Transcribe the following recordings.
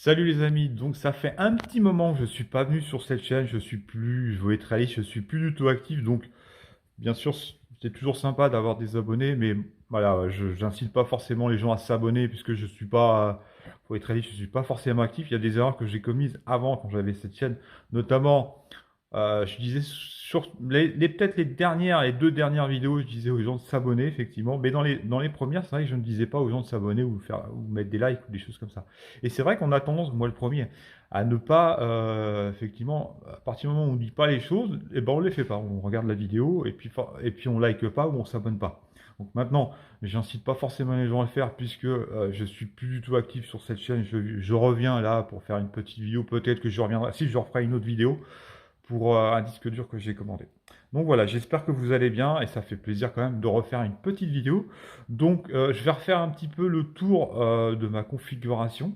Salut les amis, donc ça fait un petit moment que je suis pas venu sur cette chaîne, je vais être réaliste, je suis plus du tout actif, donc bien sûr c'est toujours sympa d'avoir des abonnés, mais voilà, je j'incite pas forcément les gens à s'abonner puisque je suis pas, faut être réaliste, je suis pas forcément actif, il y a des erreurs que j'ai commises avant quand j'avais cette chaîne, notamment je disais sur peut-être les 2 dernières vidéos, je disais aux gens de s'abonner effectivement, mais dans les premières, c'est vrai que je ne disais pas aux gens de s'abonner ou mettre des likes ou des choses comme ça. Et c'est vrai qu'on a tendance, moi le premier, à ne pas, effectivement, à partir du moment où on ne dit pas les choses, et ben on les fait pas. On regarde la vidéo et puis on like pas ou on s'abonne pas. Donc maintenant, j'incite pas forcément les gens à le faire puisque je suis plus du tout actif sur cette chaîne. Je reviens là pour faire une petite vidéo. Peut-être que je reviendrai, si je referai une autre vidéo pour un disque dur que j'ai commandé. Donc voilà, j'espère que vous allez bien et ça fait plaisir quand même de refaire une petite vidéo. Donc je vais refaire un petit peu le tour de ma configuration.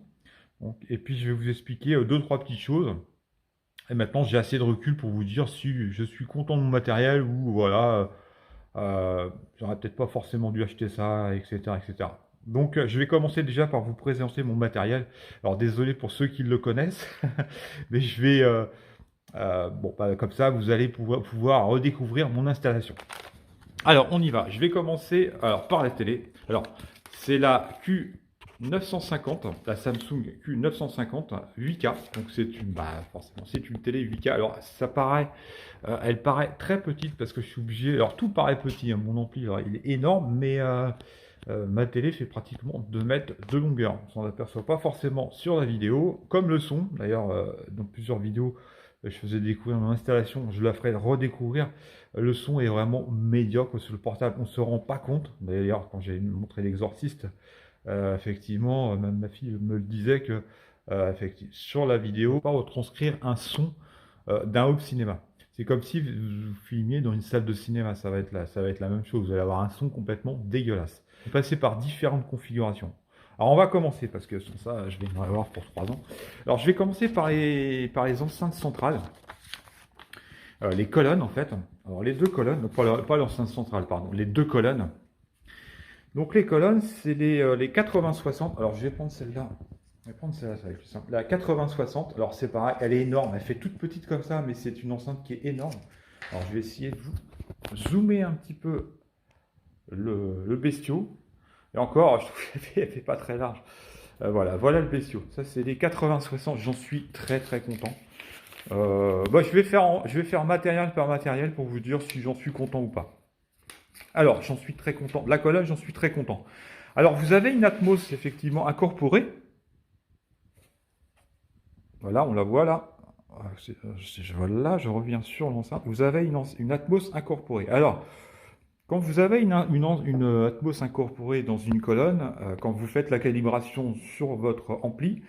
Donc, et puis je vais vous expliquer deux, trois petites choses. Et maintenant j'ai assez de recul pour vous dire si je suis content de mon matériel ou voilà, j'aurais peut-être pas forcément dû acheter ça, etc. etc. Donc je vais commencer déjà par vous présenter mon matériel. Alors désolé pour ceux qui le connaissent, mais je vais bon, bah, comme ça, vous allez pouvoir redécouvrir mon installation. Alors, on y va. Je vais commencer par la télé. Alors, c'est la Q950, la Samsung Q950 8K. Donc, forcément, c'est une télé 8K. Alors, ça paraît, elle paraît très petite parce que je suis obligé. Alors, tout paraît petit, hein. Mon ampli, alors, il est énorme, mais ma télé fait pratiquement 2 mètres de longueur. On s'en aperçoit pas forcément sur la vidéo, comme le son. D'ailleurs, dans plusieurs vidéos, je faisais découvrir mon installation, je la ferai redécouvrir. Le son est vraiment médiocre sur le portable, on ne se rend pas compte. D'ailleurs, quand j'ai montré l'exorciste, effectivement, même ma fille me le disait que effectivement, sur la vidéo, on ne peut pas retranscrire un son d'un home cinéma. C'est comme si vous filmiez dans une salle de cinéma, ça va être la même chose, vous allez avoir un son complètement dégueulasse. Vous passez par différentes configurations. Alors on va commencer, parce que sans ça, je vais en avoir pour 3 ans. Alors je vais commencer par les enceintes centrales, les colonnes en fait. Alors les deux colonnes, pas l'enceinte centrale, pardon, les deux colonnes. Donc les colonnes, c'est les 80-60. Alors je vais prendre celle-là. Je vais prendre celle-là, ça va être plus simple. La 80-60, alors c'est pareil, elle est énorme, elle fait toute petite comme ça, mais c'est une enceinte qui est énorme. Alors je vais essayer de vous zoomer un petit peu le bestiau. Et encore, je trouve qu'elle fait pas très large. Voilà le bestiau. Ça c'est les 80-60, j'en suis très très content. Je vais faire matériel par matériel pour vous dire si j'en suis content ou pas. Alors, j'en suis très content. La colonne, j'en suis très content. Alors, vous avez une Atmos effectivement incorporée. Voilà, on la voit là. Voilà, je reviens sur l'enceinte. Vous avez une Atmos incorporée. Alors, quand vous avez une Atmos incorporée dans une colonne, quand vous faites la calibration sur votre ampli,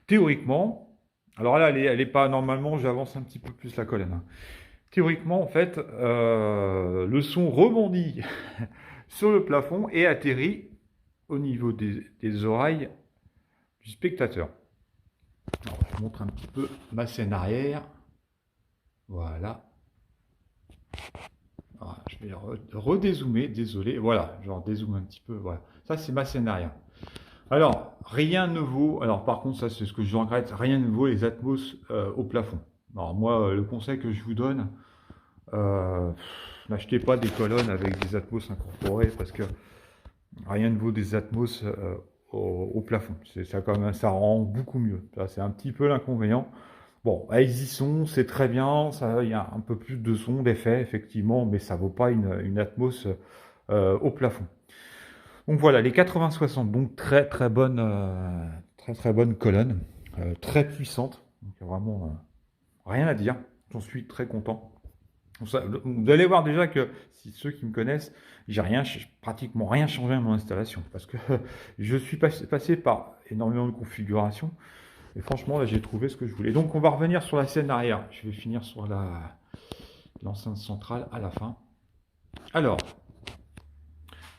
théoriquement, alors là, elle est pas normalement, j'avance un petit peu plus la colonne, hein. Théoriquement, en fait, le son rebondit sur le plafond et atterrit au niveau des oreilles du spectateur. Alors, je vous montre un petit peu ma scène arrière. Voilà. Alors, je vais redézoomer, désolé. Voilà, je redézoome un petit peu. Voilà. Ça, c'est ma scène arrière. Alors, rien ne vaut. Alors, par contre, ça, c'est ce que je regrette. Rien ne vaut les Atmos au plafond. Alors, moi, le conseil que je vous donne, n'achetez pas des colonnes avec des Atmos incorporés parce que rien ne vaut des Atmos au plafond. Ça, quand même, ça rend beaucoup mieux. C'est un petit peu l'inconvénient. Bon, elles y sont, c'est très bien. Il y a un peu plus de son, d'effet, effectivement, mais ça vaut pas une Atmos au plafond. Donc voilà, les 80-60, donc très très bonne, très bonne colonne, très puissante. Donc vraiment rien à dire. J'en suis très content. Vous allez voir déjà que si ceux qui me connaissent, j'ai pratiquement rien changé à mon installation parce que je suis passé par énormément de configurations et franchement là j'ai trouvé ce que je voulais. Donc on va revenir sur la scène arrière. Je vais finir sur l'enceinte centrale à la fin. Alors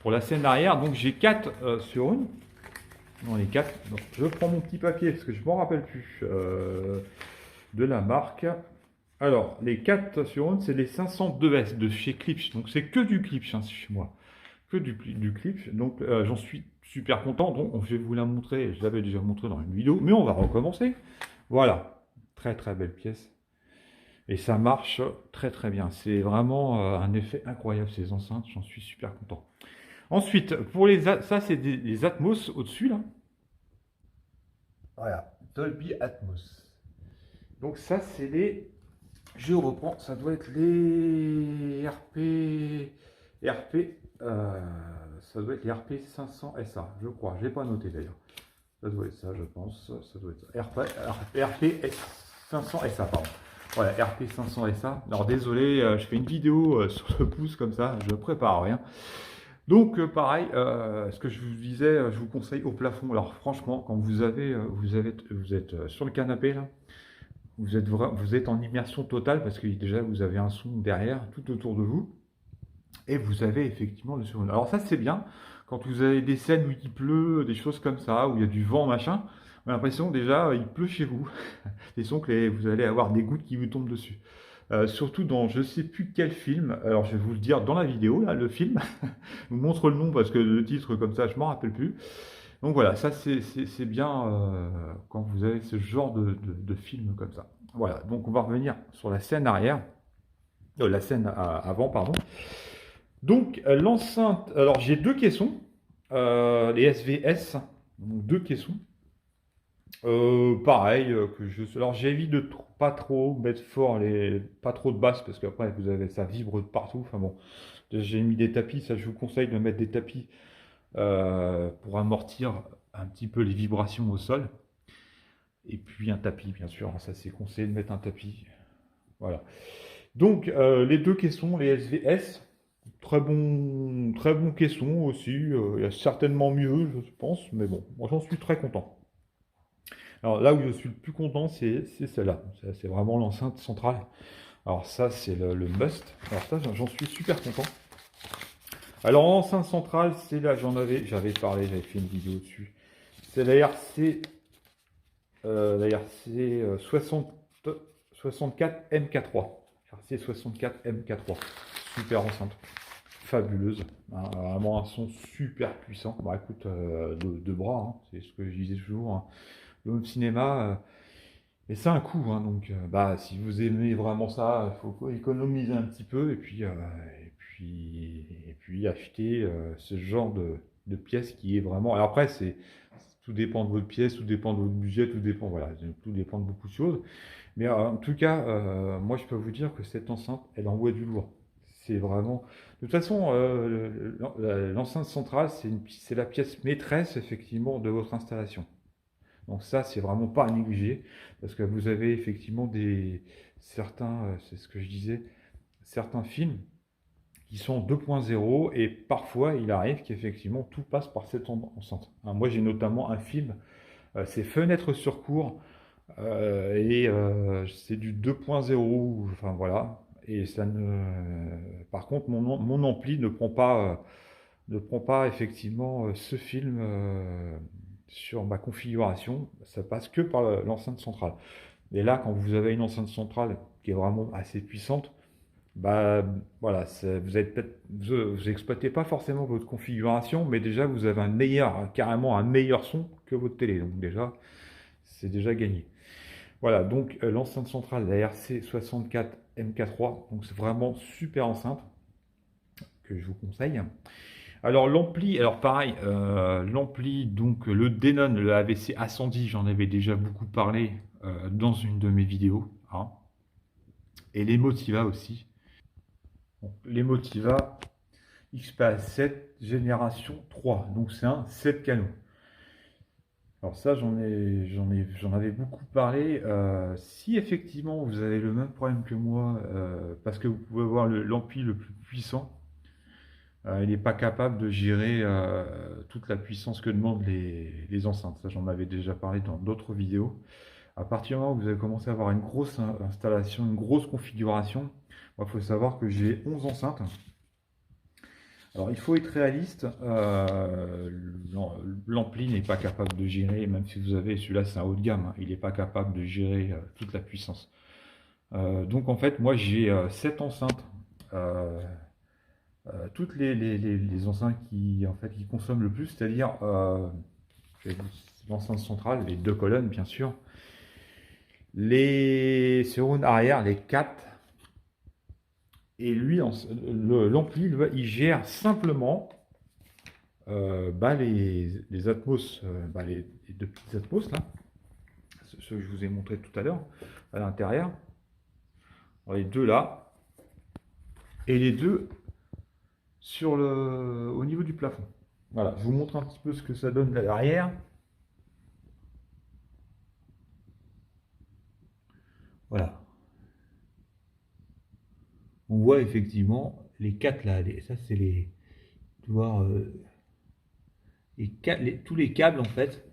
pour la scène arrière, donc j'ai 4 sur une. Dans les 4. Donc je prends mon petit papier parce que je ne m'en rappelle plus de la marque. Alors, les 4 sur 1, c'est les 502S de chez Klipsch. Donc, c'est que du Klipsch hein, chez moi. Que du Klipsch. Donc, j'en suis super content. Donc, je vais vous la montrer. Je l'avais déjà montré dans une vidéo, mais on va recommencer. Voilà, très très belle pièce. Et ça marche très très bien. C'est vraiment un effet incroyable ces enceintes. J'en suis super content. Ensuite, pour ça c'est les Atmos au-dessus là. Voilà, Dolby Atmos. Donc ça c'est les, je reprends, ça doit être les RP, ça doit être les RP 500 SA, je crois. Je l'ai pas noté d'ailleurs. Ça doit être ça, je pense. Ça doit être ça. RP 500 SA, pardon. Voilà, RP 500 SA. Alors désolé, je fais une vidéo sur le pouce comme ça, je prépare rien. Donc pareil, ce que je vous disais, je vous conseille au plafond. Alors franchement, quand vous êtes sur le canapé là, vous êtes en immersion totale parce que déjà vous avez un son derrière, tout autour de vous, et vous avez effectivement le son. Alors ça c'est bien quand vous avez des scènes où il pleut, des choses comme ça, où il y a du vent machin. On a l'impression déjà il pleut chez vous. Et donc vous allez avoir des gouttes qui vous tombent dessus. Surtout dans je sais plus quel film, alors je vais vous le dire dans la vidéo, là, le film, je vous montre le nom parce que le titre comme ça je m'en rappelle plus. Donc voilà, ça c'est bien quand vous avez ce genre de film comme ça. Voilà, donc on va revenir sur la scène arrière, la scène avant, pardon. Donc l'enceinte, alors j'ai deux caissons, les SVS, donc deux caissons. Pareil, alors j'évite de pas trop mettre fort, pas trop de basses parce qu'après vous avez ça vibre de partout. Enfin bon, j'ai mis des tapis, ça je vous conseille de mettre des tapis pour amortir un petit peu les vibrations au sol. Et puis un tapis, bien sûr, ça c'est conseillé de mettre un tapis. Voilà. Donc les deux caissons, les SVS, très bon caisson aussi. Il y a certainement mieux, je pense, mais bon, moi j'en suis très content. Alors là où je suis le plus content, c'est celle-là. C'est vraiment l'enceinte centrale. Alors ça, c'est le must. Alors ça, j'en suis super content. Alors l'enceinte centrale, c'est là, j'avais parlé, j'avais fait une vidéo dessus. C'est la RC, la RC 64 MK3. RC 64 MK3. Super enceinte. Fabuleuse. Hein, vraiment un son super puissant. Bah écoute, deux bras, hein, c'est ce que je disais toujours. Hein. Le home cinéma, et c'est un coût, hein, donc bah, si vous aimez vraiment ça, il faut économiser un petit peu et puis acheter ce genre de pièce qui est vraiment. Alors après, tout dépend de votre pièce, tout dépend de votre budget, tout dépend, voilà, tout dépend de beaucoup de choses. Mais en tout cas, moi je peux vous dire que cette enceinte, elle envoie du lourd. C'est vraiment. De toute façon, l'enceinte centrale, c'est la pièce maîtresse effectivement de votre installation. Donc ça, c'est vraiment pas à négliger, parce que vous avez effectivement certains, c'est ce que je disais, certains films qui sont 2.0 et parfois il arrive qu'effectivement tout passe par cette enceinte. Hein, moi j'ai notamment un film, c'est Fenêtre sur cour, et c'est du 2.0, enfin voilà, et ça ne... Par contre mon ampli ne prend pas effectivement ce film sur ma configuration, ça passe que par l'enceinte centrale. Et là, quand vous avez une enceinte centrale qui est vraiment assez puissante, bah voilà, vous exploitez pas forcément votre configuration, mais déjà vous avez carrément un meilleur son que votre télé. Donc déjà, c'est déjà gagné. Voilà, donc l'enceinte centrale, la RC64 MK3, donc c'est vraiment super enceinte que je vous conseille. Alors l'ampli, alors pareil, l'ampli, donc le Denon, le AVC A110, j'en avais déjà beaucoup parlé dans une de mes vidéos. Hein. Et les Motiva aussi. Donc, les Motiva XPA7 génération 3, donc c'est un 7 canaux. Alors ça, j'en avais beaucoup parlé. Si effectivement vous avez le même problème que moi, parce que vous pouvez voir l'ampli le plus puissant, il n'est pas capable de gérer toute la puissance que demandent les enceintes. Ça, j'en avais déjà parlé dans d'autres vidéos. À partir du moment où vous avez commencé à avoir une grosse installation, une grosse configuration, il faut savoir que j'ai 11 enceintes. Alors, il faut être réaliste. L'ampli n'est pas capable de gérer, même si vous avez celui-là, c'est un haut de gamme, hein, il n'est pas capable de gérer toute la puissance. Donc, en fait, moi, j'ai 7 enceintes. toutes les enceintes qui, en fait, qui consomment le plus, c'est-à-dire l'enceinte centrale, les deux colonnes, bien sûr, les surrounds arrière, les 4, et lui, l'ampli, il gère simplement les Atmos, les deux petites Atmos là, ceux que je vous ai montré tout à l'heure, à l'intérieur. Les deux là, et les deux au niveau du plafond. Voilà, je vous montre un petit peu ce que ça donne à l'arrière. Voilà. On voit effectivement les 4 là, ça c'est les, tu vois, tous les câbles en fait.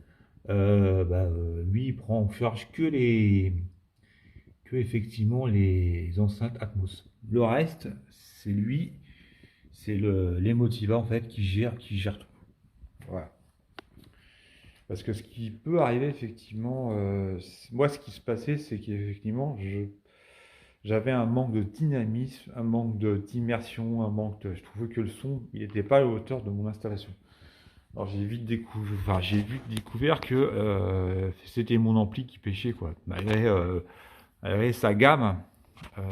Lui il prend en charge que effectivement les enceintes Atmos. Le reste, c'est lui, c'est l'Emotiva en fait qui gère tout. Voilà. Parce que ce qui peut arriver effectivement, moi ce qui se passait, c'est qu'effectivement j'avais un manque de dynamisme, un manque d'immersion, je trouvais que le son, il n'était pas à la hauteur de mon installation. Alors j'ai vite découvert que c'était mon ampli qui pêchait quoi. Malgré sa gamme, euh,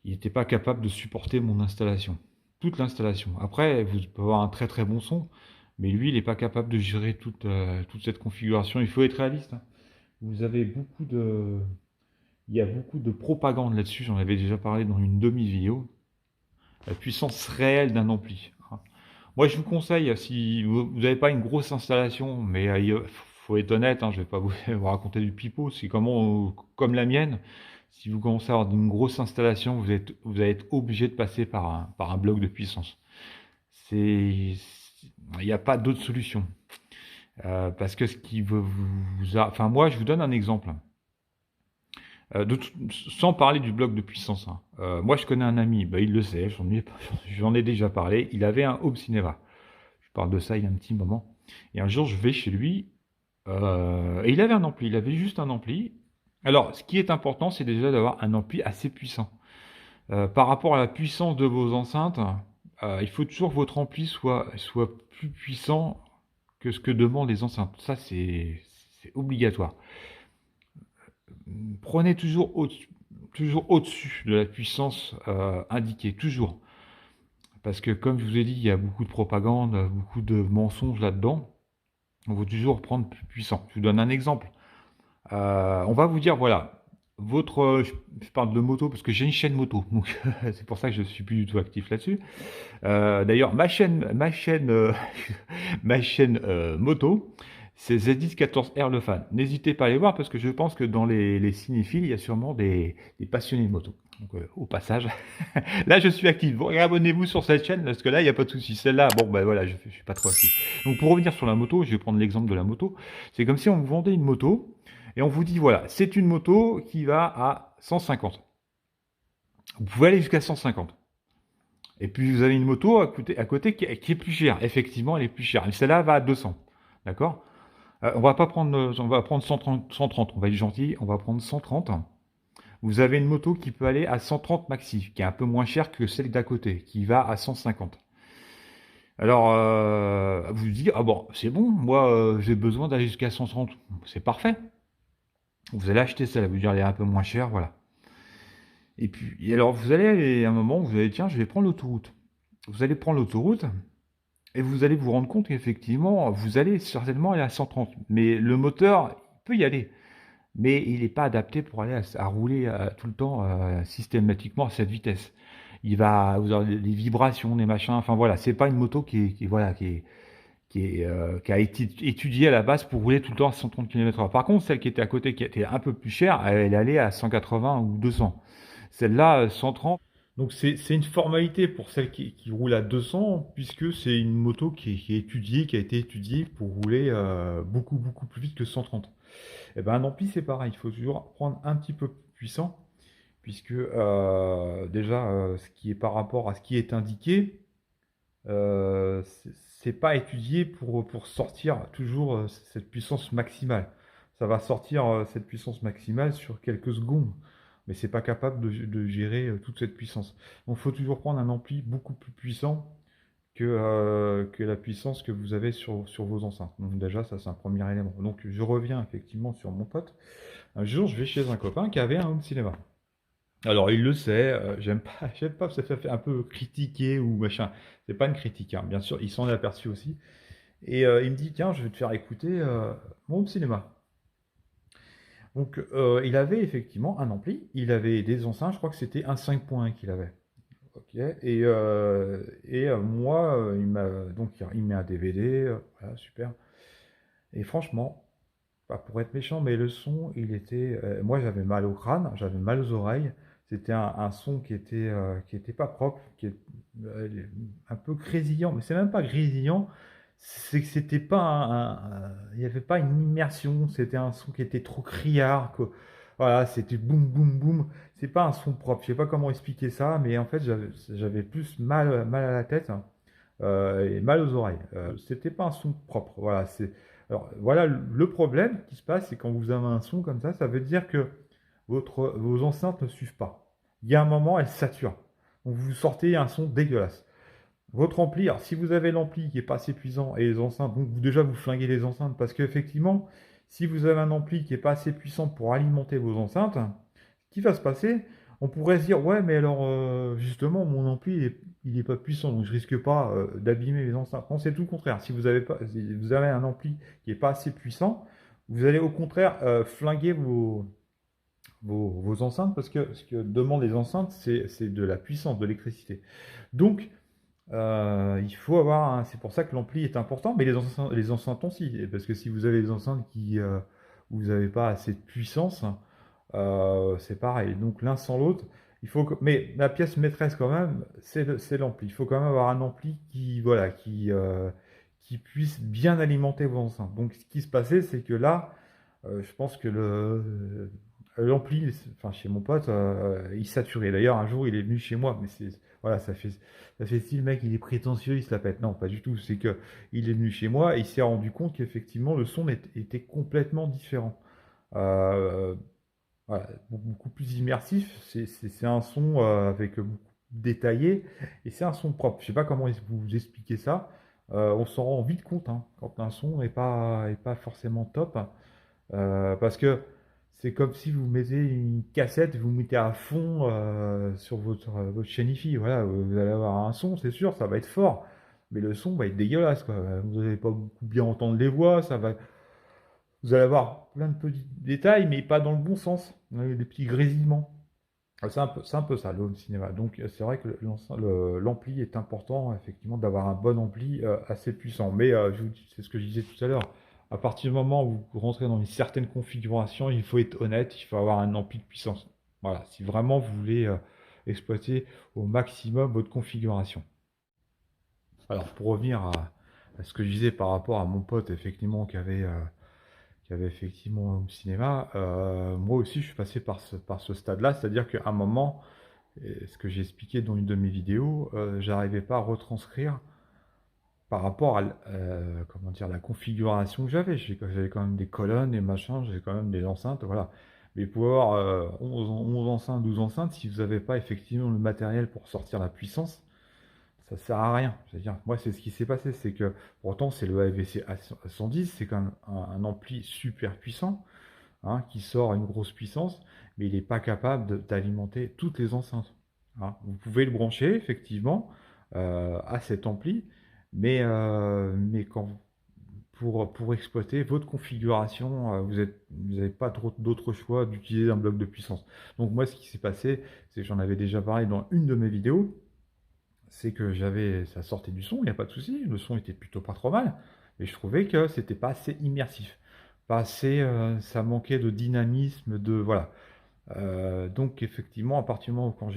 il n'était pas capable de supporter mon installation, toute l'installation. Après, vous pouvez avoir un très très bon son, mais lui, il n'est pas capable de gérer toute cette configuration. Il faut être réaliste, hein. Vous avez il y a beaucoup de propagande là-dessus. J'en avais déjà parlé dans une demi-vidéo. La puissance réelle d'un ampli. Moi, je vous conseille, si vous n'avez pas une grosse installation, mais il faut être honnête, hein, je ne vais pas vous raconter du pipeau, c'est comme la mienne. Si vous commencez à avoir une grosse installation, vous allez être obligé de passer par un bloc de puissance. Il n'y a pas d'autre solution. Parce que ce qui enfin, moi, je vous donne un exemple. Sans parler du bloc de puissance, hein. Moi, je connais un ami, il le sait, j'en ai déjà parlé. Il avait un Home Cinema. Je parle de ça il y a un petit moment. Et un jour, je vais chez lui, et il avait un ampli. Il avait juste un ampli. Alors, ce qui est important, c'est déjà d'avoir un ampli assez puissant. Par rapport à la puissance de vos enceintes, il faut toujours que votre ampli soit plus puissant que ce que demandent les enceintes. Ça, c'est obligatoire. Prenez toujours au-dessus de la puissance indiquée, toujours. Parce que comme je vous ai dit, il y a beaucoup de propagande, beaucoup de mensonges là-dedans. On veut toujours prendre plus puissant. Je vous donne un exemple. On va vous dire, voilà, je parle de moto parce que j'ai une chaîne moto, donc c'est pour ça que je suis plus du tout actif là-dessus. D'ailleurs, ma chaîne moto, c'est Z1014R le fan. N'hésitez pas à aller voir parce que je pense que dans les cinéphiles, il y a sûrement des passionnés de moto. Donc, au passage, là je suis actif. Bon, abonnez-vous sur cette chaîne parce que là il n'y a pas de souci. Celle-là, bon ben voilà, je suis pas trop actif. Donc pour revenir sur la moto, je vais prendre l'exemple de la moto. C'est comme si on vous vendait une moto et on vous dit voilà, c'est une moto qui va à 150. Vous pouvez aller jusqu'à 150. Et puis vous avez une moto à côté qui est plus chère. Effectivement, elle est plus chère. Celle-là va à 200. D'accord. On va prendre 130, on va être gentil, on va prendre 130. Vous avez une moto qui peut aller à 130 maxi, qui est un peu moins chère que celle d'à côté, qui va à 150. Alors, vous dites, ah bon, c'est bon, moi j'ai besoin d'aller jusqu'à 130, c'est parfait. Vous allez acheter celle-là, vous dire elle est un peu moins chère, voilà. Et puis, alors vous allez aller à un moment, vous allez, tiens, je vais prendre l'autoroute. Vous allez prendre l'autoroute, et vous allez vous rendre compte qu'effectivement, vous allez certainement aller à 130. Mais le moteur, il peut y aller. Mais il n'est pas adapté pour aller à rouler tout le temps systématiquement à cette vitesse. Vous aurez des vibrations, des machins. Enfin voilà, c'est pas une moto qui a été étudiée à la base pour rouler tout le temps à 130 km/h. Par contre, celle qui était à côté, qui était un peu plus chère, elle allait à 180 ou 200. Celle-là, 130. Donc c'est une formalité pour celle qui roule à 200, puisque c'est une moto qui est étudiée, qui a été étudiée pour rouler beaucoup beaucoup plus vite que 130. Et ben un ampli c'est pareil, il faut toujours prendre un petit peu plus puissant, puisque déjà ce qui est par rapport à ce qui est indiqué, c'est pas étudié pour sortir toujours cette puissance maximale. Ça va sortir cette puissance maximale sur quelques secondes. mais c'est pas capable de gérer toute cette puissance. Donc il faut toujours prendre un ampli beaucoup plus puissant que la puissance que vous avez sur vos enceintes. Donc déjà, ça c'est un premier élément. Donc je reviens effectivement sur mon pote. Un jour, je vais chez un copain qui avait un home cinéma. Alors il le sait, j'aime pas, j'aime pas, ça fait un peu critiquer ou machin. C'est pas une critique, hein. Bien sûr, il s'en est aperçu aussi. Et il me dit, tiens, je vais te faire écouter mon home cinéma. Donc il avait effectivement un ampli, il avait des enceintes, je crois que c'était un 5.1 qu'il avait. Ok. Moi, il met un DVD, voilà, super. Et franchement, pas pour être méchant, mais le son, moi j'avais mal au crâne, j'avais mal aux oreilles. C'était un son qui était pas propre, euh, un peu grésillant, mais c'est même pas grésillant, c'est que c'était pas il n'y avait pas une immersion, c'était un son qui était trop criard, voilà, c'était boum boum boum. C'est pas un son propre, je sais pas comment expliquer ça, mais en fait j'avais plus mal à la tête, hein, et mal aux oreilles. C'était pas un son propre, voilà. Alors voilà, le problème qui se passe, c'est quand vous avez un son comme ça veut dire que vos enceintes ne suivent pas. Il y a un moment, elles saturent. Donc vous sortez un son dégueulasse. Votre ampli, alors si vous avez l'ampli qui est pas assez puissant et les enceintes, donc déjà vous flinguez les enceintes parce qu'effectivement, si vous avez un ampli qui est pas assez puissant pour alimenter vos enceintes, ce qui va se passer, on pourrait se dire ouais mais alors justement mon ampli il est pas puissant donc je risque pas d'abîmer les enceintes. Non, c'est tout le contraire. Si vous avez un ampli qui est pas assez puissant, vous allez au contraire flinguer vos enceintes parce que ce que demandent les enceintes c'est de la puissance, de l'électricité. Donc il faut c'est pour ça que l'ampli est important, mais les enceintes aussi, parce que si vous avez des enceintes où vous n'avez pas assez de puissance, c'est pareil. Donc l'un sans l'autre, mais la pièce maîtresse quand même, c'est l'ampli. Il faut quand même avoir un ampli voilà, qui puisse bien alimenter vos enceintes. Donc ce qui se passait, c'est que là, je pense que l'ampli, enfin chez mon pote, il saturait. D'ailleurs, un jour, il est venu chez moi, mais voilà, ça fait style, le mec, il est prétentieux, il se la pète. Non, pas du tout. C'est que il est venu chez moi et il s'est rendu compte qu'effectivement, le son était complètement différent. Euh, voilà, beaucoup plus immersif. C'est un son avec beaucoup détaillé et c'est un son propre. Je sais pas comment vous expliquer ça. On s'en rend vite compte, hein, quand un son est pas forcément top. Parce que c'est comme si vous mettez une cassette, vous mettez à fond sur votre chaîne hi-fi. Voilà, vous allez avoir un son, c'est sûr, ça va être fort, mais le son va être dégueulasse, quoi. Vous n'allez pas beaucoup bien entendre les voix, vous allez avoir plein de petits détails, mais pas dans le bon sens. Des petits grésillements. C'est un peu ça, le home cinéma. Donc c'est vrai que l'ampli est important, effectivement, d'avoir un bon ampli assez puissant. Mais c'est ce que je disais tout à l'heure. À partir du moment où vous rentrez dans une certaine configuration, il faut être honnête, il faut avoir un ampli de puissance. Voilà, si vraiment vous voulez exploiter au maximum votre configuration. Alors pour revenir à ce que je disais par rapport à mon pote, effectivement, qui avait effectivement un home cinéma, moi aussi je suis passé par ce stade-là, c'est-à-dire qu'à un moment, et ce que j'ai expliqué dans une de mes vidéos, j'arrivais pas à retranscrire par rapport comment dire, la configuration que j'avais. J'avais quand même des colonnes et machin, j'avais quand même des enceintes, voilà. Mais pour avoir 11 enceintes, 12 enceintes, si vous n'avez pas effectivement le matériel pour sortir la puissance, ça sert à rien. C'est-à-dire, moi, c'est ce qui s'est passé, c'est que pourtant c'est le AVC A110, c'est quand même un ampli super puissant, hein, qui sort une grosse puissance, mais il n'est pas capable d'alimenter toutes les enceintes, hein. Vous pouvez le brancher effectivement à cet ampli, mais pour exploiter votre configuration, vous n'avez pas d'autre choix d'utiliser un bloc de puissance. Donc moi, ce qui s'est passé, c'est que j'en avais déjà parlé dans une de mes vidéos, c'est que ça sortait du son, il n'y a pas de souci, le son était plutôt pas trop mal, mais je trouvais que c'était pas assez immersif, pas assez, ça manquait de dynamisme, voilà. Donc effectivement, à partir du moment où quand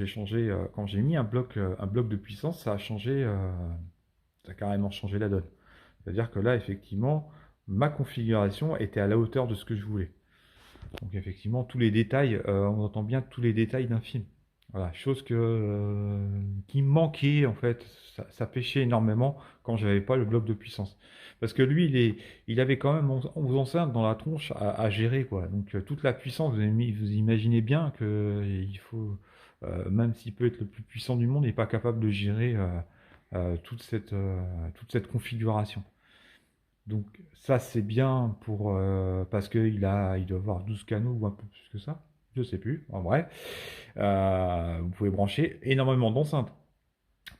j'ai mis un bloc de puissance, ça a changé, ça a carrément changé la donne. C'est-à-dire que là, effectivement, ma configuration était à la hauteur de ce que je voulais. Donc effectivement, tous les détails, on entend bien tous les détails d'un film. Voilà, chose qui me manquait en fait, ça pêchait énormément quand j'avais pas le bloc de puissance. Parce que lui, il avait quand même 11 enceintes dans la tronche à gérer, quoi. Donc toute la puissance, vous imaginez bien que il faut, même s'il peut être le plus puissant du monde, il n'est pas capable de gérer toute cette configuration. Donc ça c'est bien pour parce il doit avoir 12 canaux ou un peu plus que ça, je sais plus. En vrai, vous pouvez brancher énormément d'enceintes.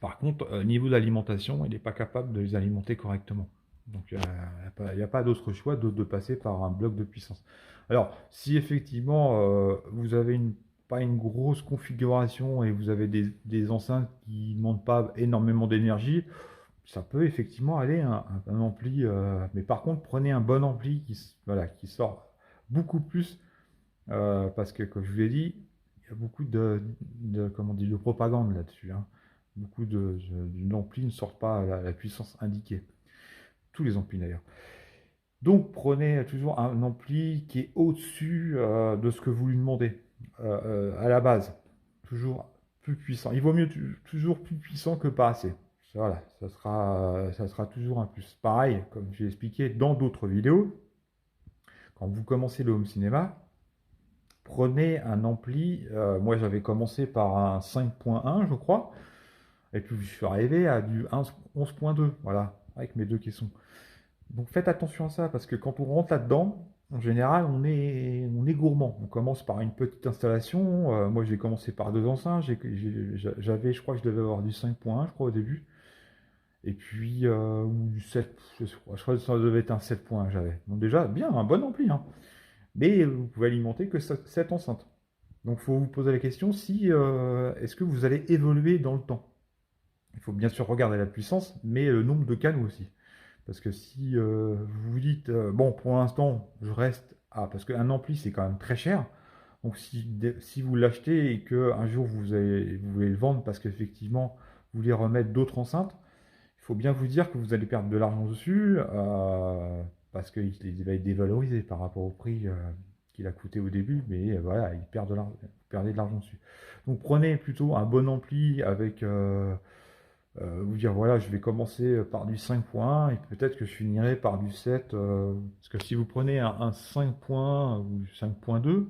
Par contre, niveau d'alimentation, il n'est pas capable de les alimenter correctement. Donc il n'y a pas d'autre choix de passer par un bloc de puissance. Alors si effectivement vous avez pas une grosse configuration et vous avez des enceintes qui ne demandent pas énormément d'énergie, ça peut effectivement aller un ampli, mais par contre prenez un bon ampli voilà, qui sort beaucoup plus, parce que comme je vous l'ai dit, il y a beaucoup comment on dit, de propagande là-dessus, hein. Beaucoup d'amplis ne sortent pas la puissance indiquée, tous les amplis d'ailleurs. Donc prenez toujours un ampli qui est au-dessus de ce que vous lui demandez à la base, toujours plus puissant. Il vaut mieux toujours plus puissant que pas assez. Voilà, ça sera toujours un plus. Pareil, comme j'ai expliqué dans d'autres vidéos, quand vous commencez le home cinéma, prenez un ampli. Moi, j'avais commencé par un 5.1, je crois, et puis je suis arrivé à du 11.2, voilà, avec mes deux caissons. Donc faites attention à ça, parce que quand on rentre là-dedans, en général, on est gourmand. On commence par une petite installation. Moi, j'ai commencé par deux enceintes. J'avais, je crois que je devais avoir du 5.1, je crois, au début. Et puis, ou du 7, je crois que ça devait être un 7.1 j'avais. Donc déjà, bien, un bon ampli, hein. Mais vous pouvez alimenter que cette enceinte. Donc il faut vous poser la question si est-ce que vous allez évoluer dans le temps. Il faut bien sûr regarder la puissance, mais le nombre de canaux aussi. Parce que si vous vous dites, bon, pour l'instant, je reste à... Parce qu'un ampli, c'est quand même très cher. Donc si vous l'achetez et qu'un jour vous voulez le vendre parce qu'effectivement, vous voulez remettre d'autres enceintes, il faut bien vous dire que vous allez perdre de l'argent dessus, parce qu'il va être dévalorisé par rapport au prix qu'il a coûté au début, mais voilà, vous perdez de l'argent dessus. Donc prenez plutôt un bon ampli avec, vous dire voilà, je vais commencer par du 5.1 et peut-être que je finirai par du 7, parce que si vous prenez un 5.1 ou 5.2,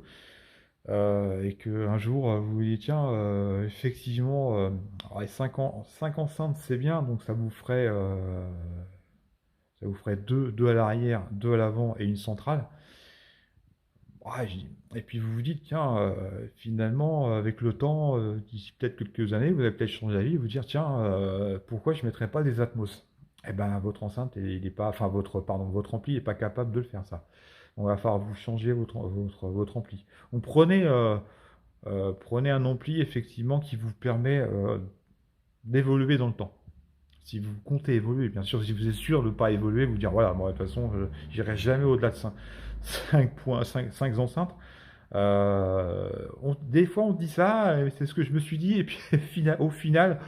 et qu'un jour vous vous dites tiens, effectivement, alors les 5 enceintes c'est bien, donc ça vous ferait deux à l'arrière, deux à l'avant et une centrale. Ouais, et puis vous vous dites, tiens, finalement, avec le temps, d'ici peut-être quelques années, vous allez peut-être changer d'avis et vous dire, tiens, pourquoi je ne mettrais pas des Atmos? Eh ben, votre enceinte, il est pas, enfin, votre ampli n'est pas capable de le faire, ça. On va falloir vous changer votre ampli. Donc, prenez un ampli, effectivement, qui vous permet d'évoluer dans le temps. Si vous comptez évoluer, bien sûr, si vous êtes sûr de ne pas évoluer, vous dire, voilà, moi, de toute façon, je n'irai jamais au-delà de 5 enceintes. Des fois, on dit ça, c'est ce que je me suis dit, et puis au final,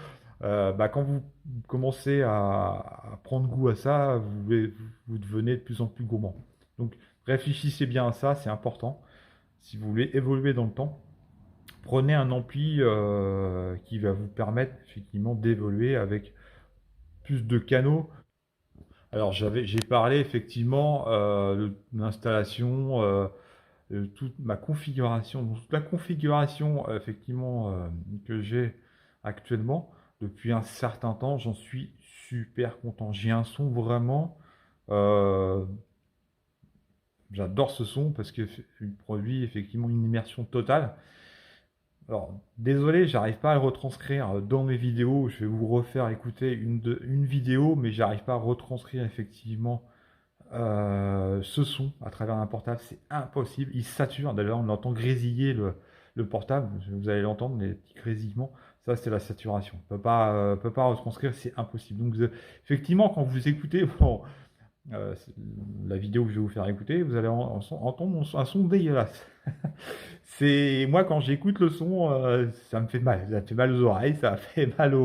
quand vous commencez à prendre goût à ça, vous devenez de plus en plus gourmand. Donc, réfléchissez bien à ça, c'est important. Si vous voulez évoluer dans le temps, prenez un ampli qui va vous permettre effectivement d'évoluer avec plus de canaux. Alors, j'ai parlé effectivement de l'installation. Toute ma configuration, donc toute la configuration effectivement que j'ai actuellement depuis un certain temps, j'en suis super content. J'ai un son vraiment, euh, j'adore ce son parce qu'il produit effectivement une immersion totale. Alors désolé, j'arrive pas à le retranscrire dans mes vidéos. Je vais vous refaire écouter une vidéo, mais j'arrive pas à retranscrire effectivement ce son à travers un portable, c'est impossible. Il sature. D'ailleurs, on entend grésiller le portable. Vous allez l'entendre, les petits grésillements. Ça, c'est la saturation. On peut pas retranscrire, c'est impossible. Donc, effectivement, quand vous écoutez bon, la vidéo que je vais vous faire écouter, vous allez entendre un son dégueulasse. C'est moi quand j'écoute le son, ça me fait mal. Ça fait mal aux oreilles, ça fait mal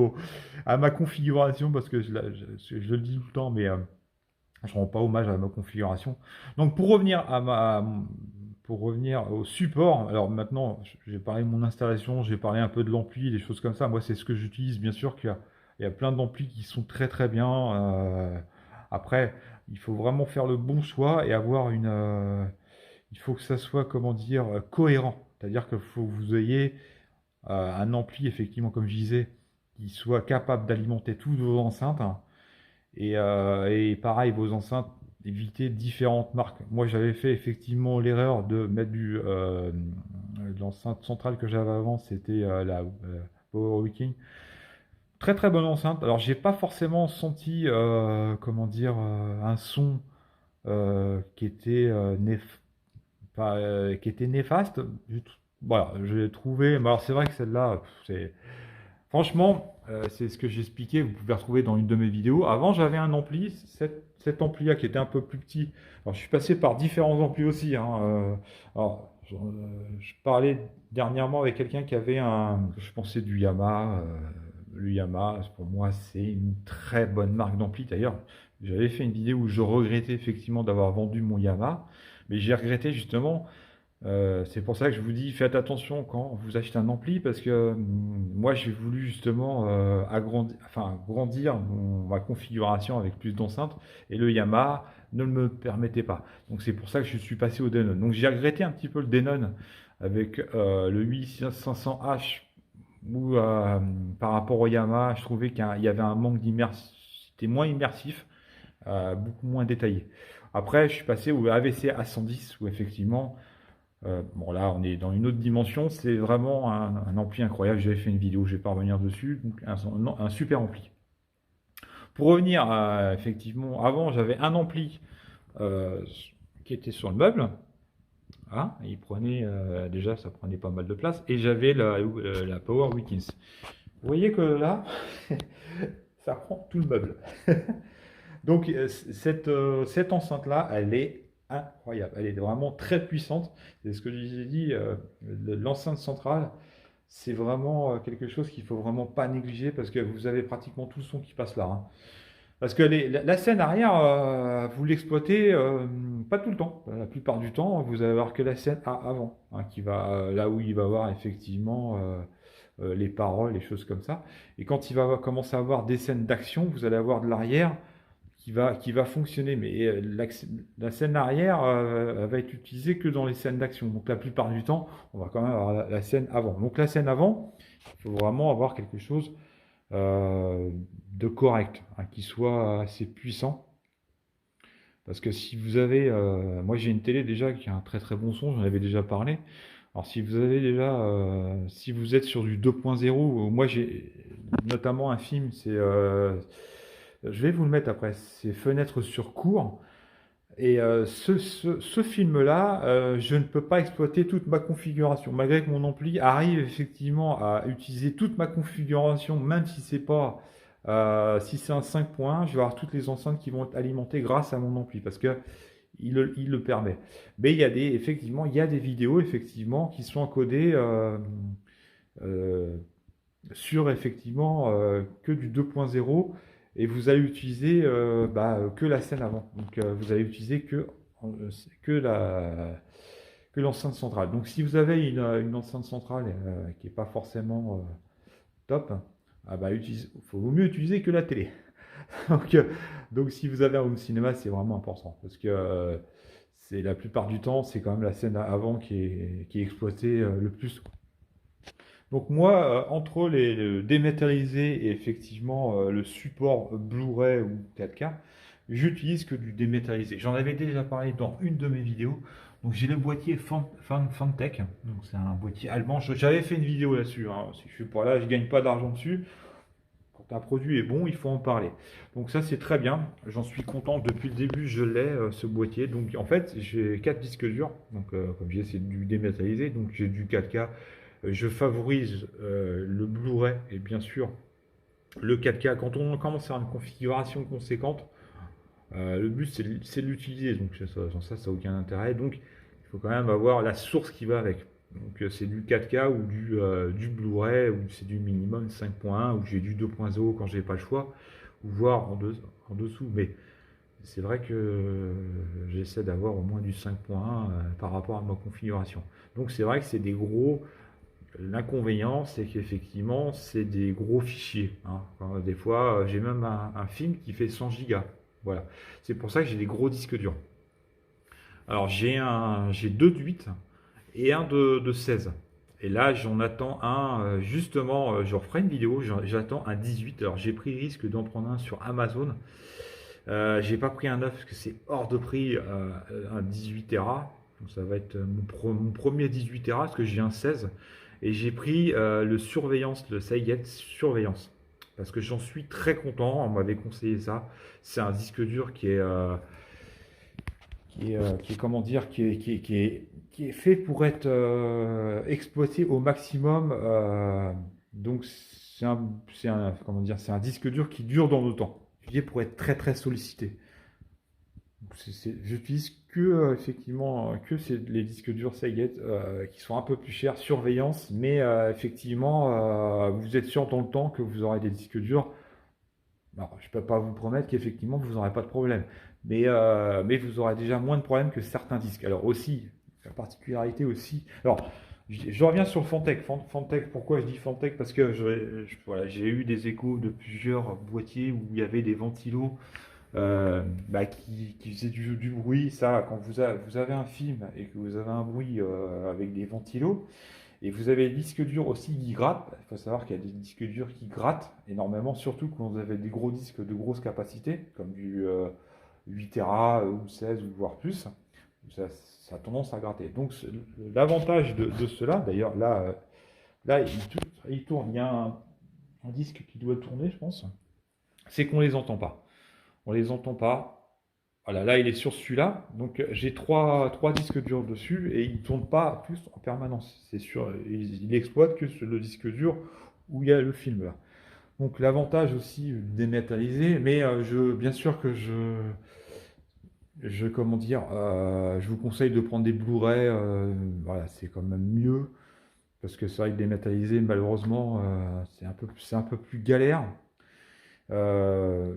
à ma configuration parce que je le dis tout le temps, mais je ne rends pas hommage à ma configuration. Donc pour revenir pour revenir au support, alors maintenant, j'ai parlé de mon installation, j'ai parlé un peu de l'ampli, des choses comme ça. Moi, c'est ce que j'utilise. Bien sûr il y a plein d'amplis qui sont très très bien. Après, il faut vraiment faire le bon choix et avoir il faut que ça soit, comment dire, cohérent. C'est-à-dire qu'il faut que vous ayez un ampli, effectivement, comme je disais, qui soit capable d'alimenter toutes vos enceintes. Et pareil, vos enceintes, évitez différentes marques. Moi, j'avais fait effectivement l'erreur de mettre l'enceinte centrale que j'avais avant, c'était la Power Viking. Très très bonne enceinte. Alors, j'ai pas forcément senti, comment dire, un son qui était qui était néfaste. Voilà, j'ai trouvé. Mais alors, c'est vrai que celle-là, c'est franchement, c'est ce que j'expliquais, vous pouvez retrouver dans une de mes vidéos. Avant, j'avais un ampli, cet ampli-là qui était un peu plus petit. Alors, je suis passé par différents amplis aussi, hein. Alors, je parlais dernièrement avec quelqu'un qui avait je pensais du Yamaha. Le Yamaha, pour moi, c'est une très bonne marque d'ampli. D'ailleurs, j'avais fait une vidéo où je regrettais effectivement d'avoir vendu mon Yamaha, mais j'ai regretté justement. C'est pour ça que je vous dis, faites attention quand vous achetez un ampli, parce que moi j'ai voulu justement grandir ma configuration avec plus d'enceintes, et le Yamaha ne me permettait pas. Donc c'est pour ça que je suis passé au Denon. Donc j'ai regretté un petit peu le Denon avec le 8500H, où par rapport au Yamaha, je trouvais qu'il y avait un manque d'immersion, c'était moins immersif, beaucoup moins détaillé. Après, je suis passé au AVC A110, où effectivement, bon là on est dans une autre dimension, c'est vraiment un ampli incroyable, j'avais fait une vidéo, je vais pas revenir dessus, donc un super ampli. Pour revenir effectivement, avant j'avais un ampli euh, qui était sur le meuble, hein, il prenait, déjà ça prenait pas mal de place, et j'avais la Power Weekends. Vous voyez que là, ça prend tout le meuble. Donc cette enceinte-là, elle est incroyable. Elle est vraiment très puissante. C'est ce que je vous ai dit, l'enceinte centrale, c'est vraiment quelque chose qu'il faut vraiment pas négliger, parce que vous avez pratiquement tout le son qui passe là, hein. Parce que la scène arrière, vous l'exploitez pas tout le temps. La plupart du temps, vous allez avoir que la scène avant, hein, qui va là où il va avoir effectivement les paroles, les choses comme ça. Et quand il va commencer à avoir des scènes d'action, vous allez avoir de l'arrière qui va fonctionner. Mais la scène arrière, elle va être utilisée que dans les scènes d'action. Donc la plupart du temps, on va quand même avoir la scène avant. Donc la scène avant, il faut vraiment avoir quelque chose euh, de correct, hein, qui soit assez puissant. Parce que si vous avez, moi j'ai une télé déjà qui a un très très bon son, j'en avais déjà parlé. Alors si vous avez déjà, si vous êtes sur du 2.0, moi j'ai notamment un film, je vais vous le mettre après, c'est Fenêtre sur cour. Et ce film-là, je ne peux pas exploiter toute ma configuration. Malgré que mon ampli arrive effectivement à utiliser toute ma configuration, même si c'est pas, si c'est un 5.1, je vais avoir toutes les enceintes qui vont être alimentées grâce à mon ampli, parce que il le permet. Mais effectivement, il y a des vidéos effectivement qui sont encodées euh, sur effectivement que du 2.0, et vous allez utiliser que la scène avant. Donc vous allez utiliser que que l'enceinte centrale. Donc si vous avez une enceinte centrale qui n'est pas forcément top, ah bah, vaut mieux utiliser que la télé. donc, donc si vous avez un home cinéma, c'est vraiment important, parce que c'est la plupart du temps, c'est quand même la scène avant qui est exploitée le plus. Donc moi, entre le dématérialisé et effectivement le support Blu-ray ou 4K, j'utilise que du dématérialisé. J'en avais déjà parlé dans une de mes vidéos. Donc j'ai le boîtier Fantech, donc c'est un boîtier allemand. J'avais fait une vidéo là-dessus, hein. Si je suis pas là, je gagne pas d'argent dessus. Quand un produit est bon, il faut en parler. Donc ça c'est très bien. J'en suis content, depuis le début je l'ai, ce boîtier. Donc en fait j'ai 4 disques durs. Donc comme je disais, c'est du dématérialisé. Donc j'ai du 4K. Je favorise le Blu-ray et bien sûr le 4K. Quand on commence à avoir une configuration conséquente, le but c'est de l'utiliser. Donc sans ça, ça n'a aucun intérêt. Donc il faut quand même avoir la source qui va avec. Donc c'est du 4K ou du Blu-ray, ou c'est du minimum 5.1, ou j'ai du 2.0 quand j'ai pas le choix, ou voire en dessous. Mais C'est vrai que j'essaie d'avoir au moins du 5.1 par rapport à ma configuration. Donc c'est vrai que c'est des gros. L'inconvénient, c'est qu'effectivement, c'est des gros fichiers, hein. Des fois, j'ai même un film qui fait 100 gigas. Voilà. C'est pour ça que j'ai des gros disques durs. Alors j'ai deux de 8 et un de 16. Et là, j'en attends un, justement, je referai une vidéo, j'attends un 18. Alors j'ai pris le risque d'en prendre un sur Amazon. J'ai pas pris un 9 parce que c'est hors de prix, un 18 Tera. Donc ça va être mon premier 18 Tera parce que j'ai un 16. Et j'ai pris le Surveillance, le Seagate Surveillance. Parce que j'en suis très content, on m'avait conseillé ça. C'est un disque dur qui est comment dire, qui est fait pour être exploité au maximum. Donc comment dire, c'est un disque dur qui dure dans le temps, qui est pour être très très sollicité. J'utilise que effectivement que c'est les disques durs Seagate qui sont un peu plus chers, surveillance, mais effectivement vous êtes sûr dans le temps que vous aurez des disques durs. Alors, je ne peux pas vous promettre qu'effectivement vous n'aurez pas de problème, mais vous aurez déjà moins de problèmes que certains disques. Alors aussi, la particularité aussi. Alors, je reviens sur Fantech. Fantech, pourquoi je dis Fantech? Parce que voilà, j'ai eu des échos de plusieurs boîtiers où il y avait des ventilos qui faisaient du bruit. Ça, quand vous avez un film et que vous avez un bruit avec des ventilos, et vous avez des disques durs aussi qui grattent. Il faut savoir qu'il y a des disques durs qui grattent énormément, surtout quand vous avez des gros disques de grosse capacité, comme du 8 Tera ou 16 ou voire plus. Ça a tendance à gratter. Donc l'avantage de cela, d'ailleurs là il tourne, il y a un disque qui doit tourner, je pense, c'est qu'on les entend pas. On les entend pas. Voilà, là il est sur celui-là, donc j'ai trois disques durs dessus et ils ne tournent pas tous en permanence. C'est sûr, il exploite que le disque dur où il y a le film là. Donc l'avantage aussi dématérialisé, mais bien sûr que comment dire, je vous conseille de prendre des Blu-ray, voilà, c'est quand même mieux parce que c'est vrai que dématérialisé, malheureusement, c'est un peu plus galère. Euh,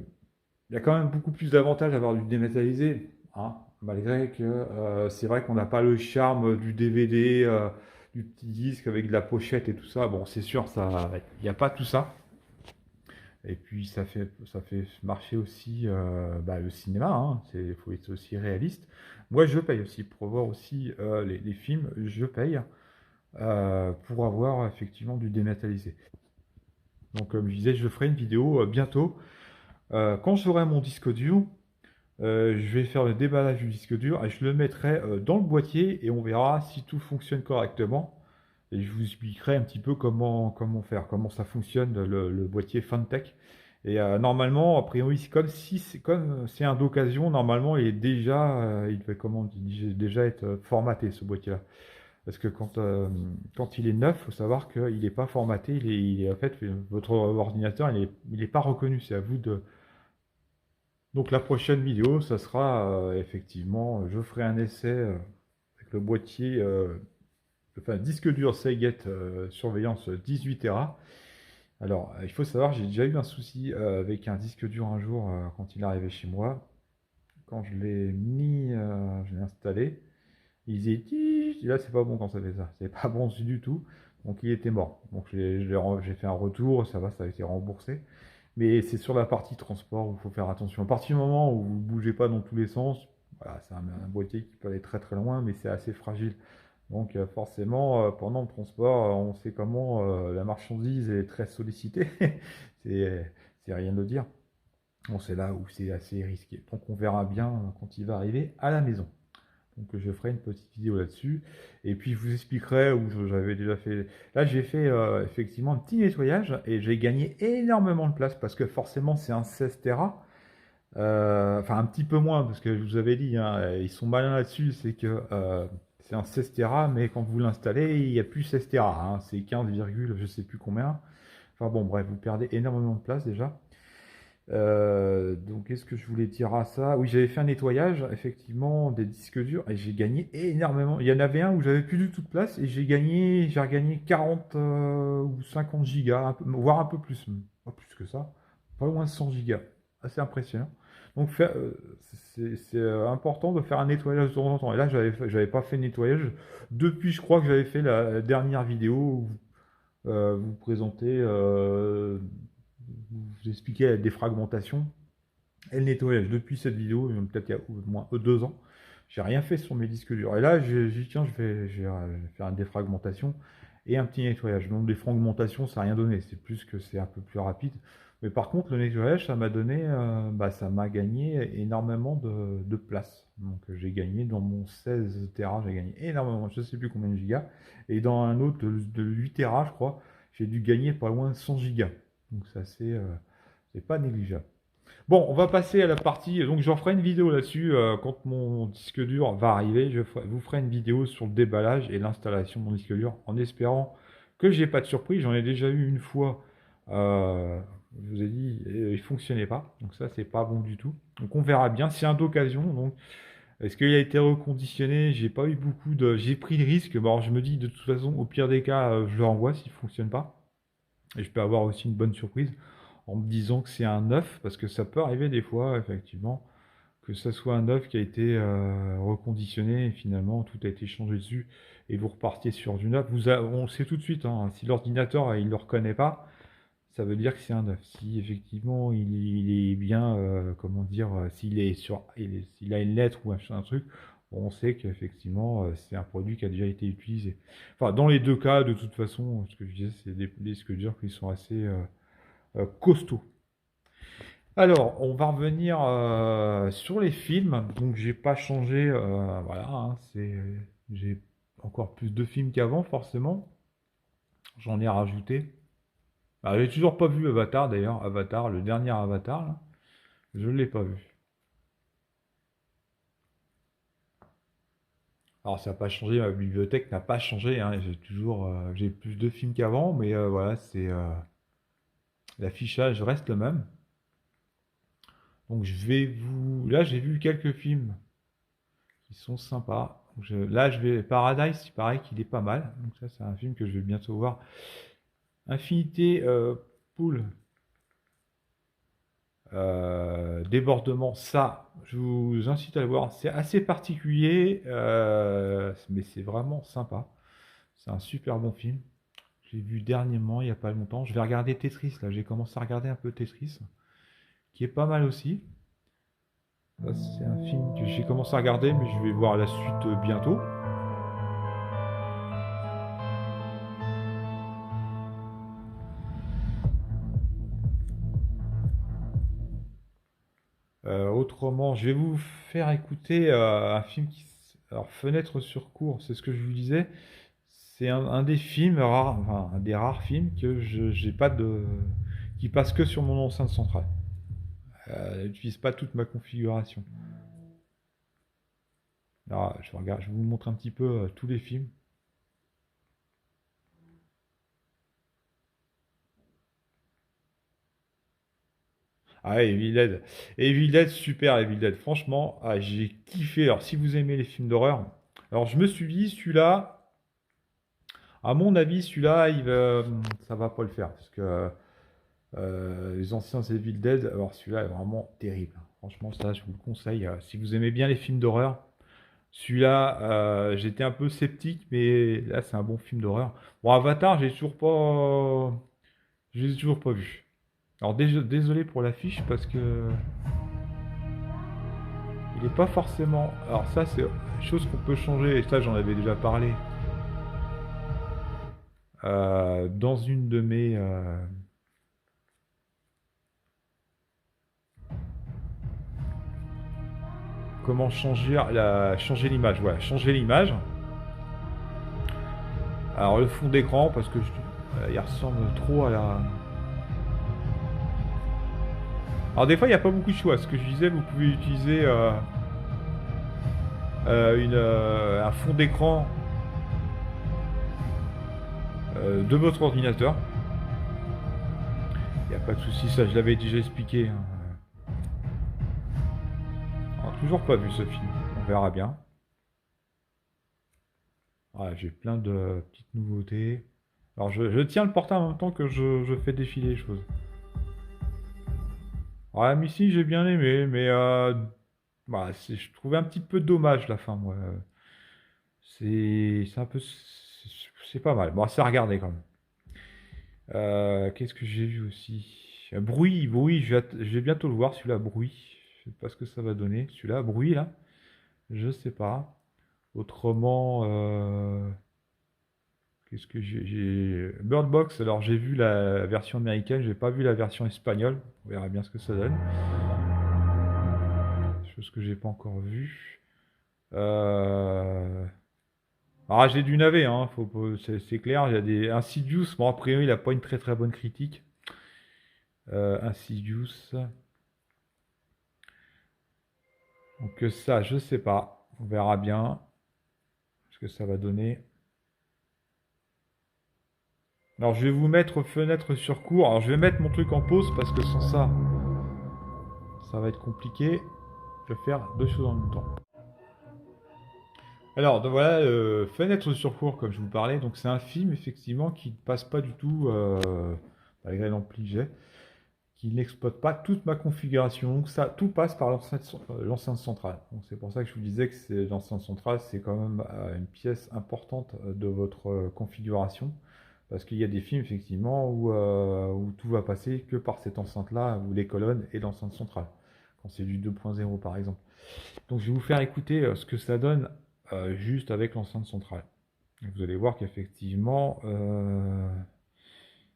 il y a quand même beaucoup plus d'avantages à avoir du dématérialisé, hein, malgré que c'est vrai qu'on n'a pas le charme du DVD, du petit disque avec de la pochette et tout ça. Bon, c'est sûr, il n'y a pas tout ça. Et puis ça fait marcher aussi le cinéma, hein. Il faut être aussi réaliste. Moi, je paye aussi pour voir aussi les films. Je paye pour avoir effectivement du dématérialisé. Donc, comme je disais, je ferai une vidéo bientôt. Quand j'aurai mon disque dur, je vais faire le déballage du disque dur et je le mettrai dans le boîtier et on verra si tout fonctionne correctement. Et je vous expliquerai un petit peu comment faire, comment ça fonctionne le boîtier Fantech. Et normalement, a priori, comme c'est un d'occasion, normalement, il devait déjà être formaté ce boîtier-là. Parce que quand il est neuf, il faut savoir qu'il n'est pas formaté. En fait, votre ordinateur, il est pas reconnu. C'est à vous de. Donc la prochaine vidéo, ça sera effectivement, je ferai un essai avec le boîtier, enfin disque dur Seagate Surveillance 18 Tera. Alors il faut savoir, j'ai déjà eu un souci avec un disque dur un jour quand il est arrivé chez moi. Quand je l'ai mis, je l'ai installé, il disait Tii là c'est pas bon quand ça fait ça, c'est pas bon du tout. Donc il était mort. Donc j'ai fait un retour, ça a été remboursé. Mais c'est sur la partie transport où il faut faire attention. À partir du moment où vous ne bougez pas dans tous les sens, voilà, c'est un boîtier qui peut aller très très loin, mais c'est assez fragile. Donc forcément, pendant le transport, on sait comment la marchandise est très sollicitée. c'est c'est rien de dire. Bon, c'est là où c'est assez risqué. Donc on verra bien quand il va arriver à la maison. Donc je ferai une petite vidéo là-dessus. Et puis je vous expliquerai où j'avais déjà fait. Là j'ai fait effectivement un petit nettoyage et j'ai gagné énormément de place parce que forcément c'est un 16 Tera. Enfin un petit peu moins parce que je vous avais dit, hein, ils sont malins là-dessus, c'est que c'est un 16 Tera, mais quand vous l'installez, il n'y a plus 16 Tera, hein, c'est 15, je sais plus combien. Enfin bon bref, vous perdez énormément de place déjà. Donc, qu'est-ce que je voulais dire à ça? Oui, j'avais fait un nettoyage, effectivement, des disques durs et j'ai gagné énormément. Il y en avait un où j'avais plus du tout de place et j'ai regagné 40 ou 50 gigas, voire un peu plus, pas plus que ça, pas loin de 100 gigas. Assez impressionnant. Donc c'est important de faire un nettoyage de temps en temps. Et là, j'avais pas fait de nettoyage depuis, je crois que j'avais fait la dernière vidéo où vous présentez, vous expliquez la défragmentation et le nettoyage. Depuis cette vidéo, peut-être il y a au moins 2 ans, j'ai rien fait sur mes disques durs. Et là, j'ai dit, tiens, je vais faire une défragmentation et un petit nettoyage. Donc, défragmentation, ça n'a rien donné. C'est plus que c'est un peu plus rapide. Mais par contre, le nettoyage, ça m'a donné, ça m'a gagné énormément de place. Donc, j'ai gagné dans mon 16 Tera, j'ai gagné énormément, je ne sais plus combien de gigas. Et dans un autre de 8 Tera, je crois, j'ai dû gagner pas loin de 100 gigas. Donc, ça, c'est pas négligeable. Bon, on va passer à la partie. Donc, j'en ferai une vidéo là-dessus quand mon disque dur va arriver. Vous ferai une vidéo sur le déballage et l'installation de mon disque dur en espérant que j'ai pas de surprise. J'en ai déjà eu une fois. Je vous ai dit, il fonctionnait pas. Donc, ça, c'est pas bon du tout. Donc, on verra bien. C'est un d'occasion. Donc, est-ce qu'il a été reconditionné? J'ai pas eu beaucoup de. J'ai pris le risque. Bon, alors, je me dis, de toute façon, au pire des cas, je le renvoie s'il fonctionne pas. Et je peux avoir aussi une bonne surprise en me disant que c'est un neuf, parce que ça peut arriver des fois, effectivement, que ça soit un neuf qui a été reconditionné et finalement tout a été changé dessus et vous repartiez sur du neuf. On le sait tout de suite, hein, si l'ordinateur il ne le reconnaît pas, ça veut dire que c'est un neuf. Si effectivement il est bien, comment dire, s'il a une lettre ou un truc, on sait qu'effectivement c'est un produit qui a déjà été utilisé. Enfin, dans les deux cas, de toute façon, ce que je disais, c'est des disques durs qui sont assez costauds. Alors, on va revenir sur les films. Donc, j'ai pas changé. Voilà, hein, j'ai encore plus de films qu'avant, forcément. J'en ai rajouté. Alors, j'ai toujours pas vu Avatar, d'ailleurs. Avatar, le dernier Avatar, là, je l'ai pas vu. Alors, ça n'a pas changé. Ma bibliothèque n'a pas changé, hein, j'ai plus de films qu'avant, mais voilà, l'affichage reste le même. Donc, là, j'ai vu quelques films qui sont sympas. Là, Paradise, il paraît qu'il est pas mal. Donc ça, c'est un film que je vais bientôt voir. Infinité Pool, Débordement, ça, je vous incite à le voir. C'est assez particulier, mais c'est vraiment sympa. C'est un super bon film. J'ai vu dernièrement, il n'y a pas longtemps. Je vais regarder Tetris, là. J'ai commencé à regarder un peu Tetris, qui est pas mal aussi. C'est un film que j'ai commencé à regarder, mais je vais voir la suite bientôt. Autrement, je vais vous faire écouter un film Alors, Fenêtre sur cour, c'est ce que je vous disais. C'est un des films rares, enfin, un des rares films que j'ai pas de. Qui passe que sur mon enceinte centrale. Elle n'utilise pas toute ma configuration. Alors, je vous montre un petit peu tous les films. Ah, Evil Dead. Evil Dead, super Evil Dead. Franchement, j'ai kiffé. Alors, si vous aimez les films d'horreur, alors je me suis dit, celui-là, à mon avis, celui-là, ça va pas le faire. Parce que les anciens Evil Dead, alors celui-là est vraiment terrible. Franchement, ça, je vous le conseille. Si vous aimez bien les films d'horreur, celui-là, j'étais un peu sceptique, mais là, c'est un bon film d'horreur. Bon, Avatar, j'ai toujours pas vu. Alors, désolé pour l'affiche, parce que il n'est pas forcément. Alors, ça, c'est une chose qu'on peut changer, et ça, j'en avais déjà parlé dans une de mes. Comment changer l'image. Voilà, changer l'image. Alors, le fond d'écran, parce que il ressemble trop à la. Alors, des fois, il n'y a pas beaucoup de choix. Ce que je disais, vous pouvez utiliser un fond d'écran de votre ordinateur. Il n'y a pas de souci, ça je l'avais déjà expliqué, hein. Alors, toujours pas vu ce film, on verra bien. Voilà, j'ai plein de petites nouveautés. Alors je tiens le portable en même temps que je fais défiler les choses. Alors, la Missy, j'ai bien aimé, mais bah, je trouvais un petit peu dommage la fin, moi. C'est un peu. C'est pas mal. Bon, c'est à regarder quand même. Qu'est-ce que j'ai vu aussi? Bruit, je vais bientôt le voir, celui-là, Bruit. Je sais pas ce que ça va donner. Celui-là, Bruit, là, je sais pas. Autrement, qu'est-ce que Bird Box, alors j'ai vu la version américaine, j'ai pas vu la version espagnole. On verra bien ce que ça donne. Chose que j'ai pas encore vue. Ah, j'ai du navet, hein, c'est clair. Il y a des Insidious. Bon, a priori, il a pas une très très bonne critique. Insidious. Donc ça, je sais pas. On verra bien ce que ça va donner. Alors, je vais vous mettre fenêtre sur cours. Alors, je vais mettre mon truc en pause parce que sans ça, ça va être compliqué. Je vais faire deux choses en même temps. Alors, donc voilà, Fenêtre sur cour, comme je vous parlais. Donc, c'est un film, effectivement, qui ne passe pas du tout, malgré l'ampli que j'ai, qui n'exploite pas toute ma configuration. Donc, ça, tout passe par l'enceinte centrale. Donc, c'est pour ça que je vous disais que l'enceinte centrale, c'est quand même une pièce importante de votre configuration. Parce qu'il y a des films, effectivement, où tout va passer que par cette enceinte-là, où les colonnes et l'enceinte centrale. Quand c'est du 2.0, par exemple. Donc, je vais vous faire écouter ce que ça donne juste avec l'enceinte centrale. Et vous allez voir qu'effectivement,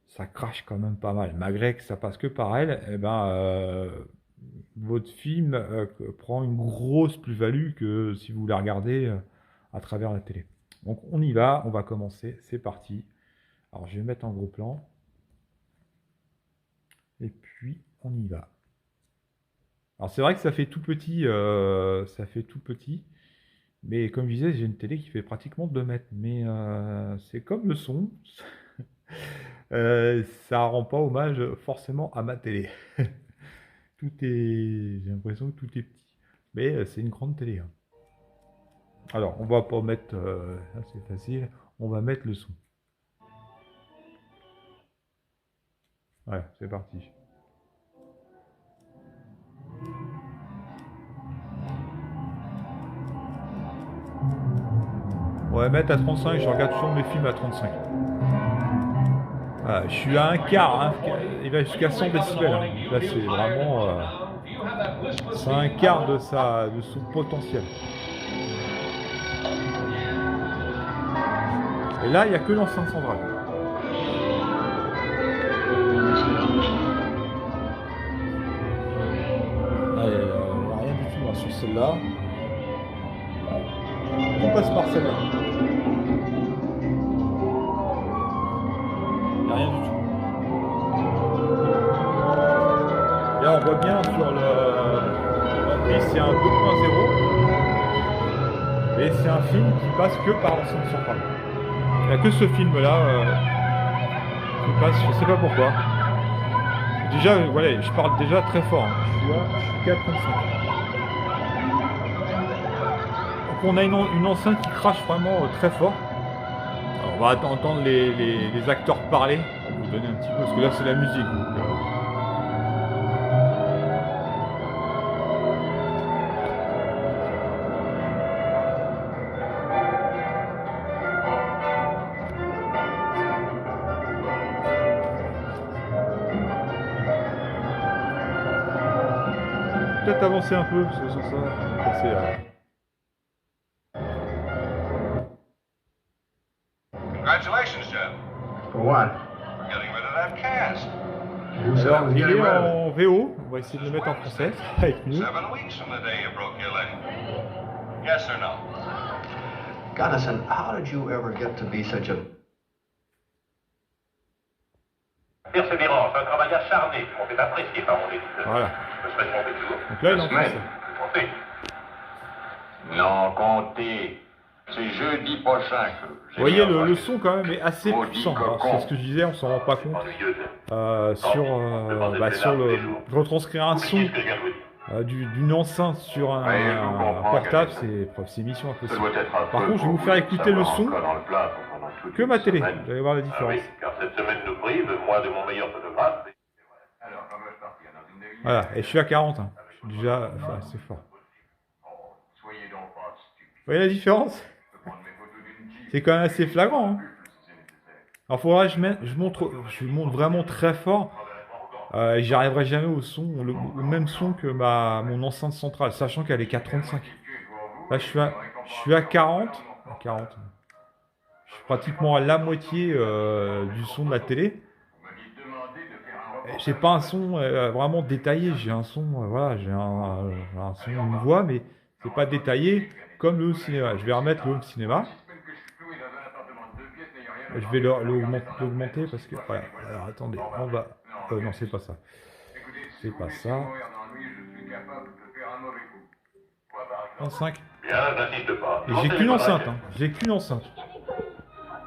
ça crache quand même pas mal. Malgré que ça passe que par elle, eh ben, votre film prend une grosse plus-value que si vous la regardez à travers la télé. Donc, on y va, on va commencer, c'est parti. Alors, je vais mettre en gros plan. Et puis, on y va. Alors, c'est vrai que ça fait tout petit, mais comme je disais, j'ai une télé qui fait pratiquement 2 mètres. Mais c'est comme le son, ça rend pas hommage forcément à ma télé. J'ai l'impression que tout est petit. Mais c'est une grande télé, hein. Alors, on va pas mettre, là c'est facile, on va mettre le son. Voilà, c'est parti. On va mettre à 35, je regarde toujours mes films à 35. Voilà, je suis à un quart, hein, il va jusqu'à 100 décibels. Hein. Là, c'est vraiment. C'est un quart de son potentiel. Et là, il n'y a que l'enceinte centrale. Là, il n'y a rien du tout hein, sur celle-là. Tout passe par celle-là. Il n'y a rien du tout. Là, on voit bien sur le. C'est un 2.0. Et c'est un film qui passe que par l'enceinte centrale. Il n'y a que ce film-là qui passe, je ne sais pas pourquoi. Déjà, voilà, je parle déjà très fort. Hein. Je suis à 35. Donc on a une enceinte qui crache vraiment très fort. Alors, on va entendre les acteurs parler pour vous donner un petit peu, parce que là c'est la musique. Donc, peut-être avancer un peu, parce que sans ça, on va passer à... Congratulations, Jeff. For what? For getting rid of that cast. Who said I Alors, was il getting est rid of it? en VO, on va essayer de le mettre en français, ça va être mieux. 7 weeks from the day you broke your leg. Yes or no? Gunnison, how did you ever get to be such a... Persévérance, un travail acharné qui m'ont fait apprécier par mon éditeur. Voilà. Je souhaite mon retour. Donc là, il est en français. Comptez. Non, comptez. C'est jeudi prochain que Vous voyez, le son quand même est assez puissant. C'est ce que je disais, on s'en rend pas compte. Sur le retranscrire un son Qu'est-ce que je viens de vous dire? d'une enceinte sur un portable, c'est mission Ça impossible. doit être un Par peu contre, je vais vous pour faire vous écouter le savoir son encore dans le plat pendant toute que une ma télé. semaine. Vous allez voir la Ah différence. oui, car cette semaine nous prive, moi de mon meilleur photographe. Alors, quand je parti, à 9h30. Voilà, et je suis à 40. Hein. Je suis déjà assez fort. Soyez donc pas stupide. Vous voyez la différence? Je peux prendre mes photos d'une tige. C'est quand même assez flagrant. Hein. Si c'est nécessaire. Alors, faudra que je monte vraiment très fort. Et j'y arriverai jamais au son, au même son que mon enceinte centrale, sachant qu'elle est qu'à 35. Là, je suis à 40. À 40. Je suis pratiquement à la moitié du son de la télé. Vous m'aviez demandé de faire un reportage. J'ai pas un son vraiment détaillé. J'ai un son, voilà, j'ai un son, une voix, mais c'est pas détaillé comme le home cinéma. Je vais remettre le home cinéma. J'espère que je suis cloué dans un appartement de 2 pièces n'ayant rien à Je vais voir. l'augmenter parce que, voilà. Alors, attendez, on va. Non, c'est pas ça. Écoutez, si C'est vous pas laissez ça. mourir d'ennui, je suis capable de faire un mauvais coup. Quoi, par exemple? 35. Bien, j'insiste pas. Et j'ai qu'une enceinte. Hein. J'ai qu'une enceinte.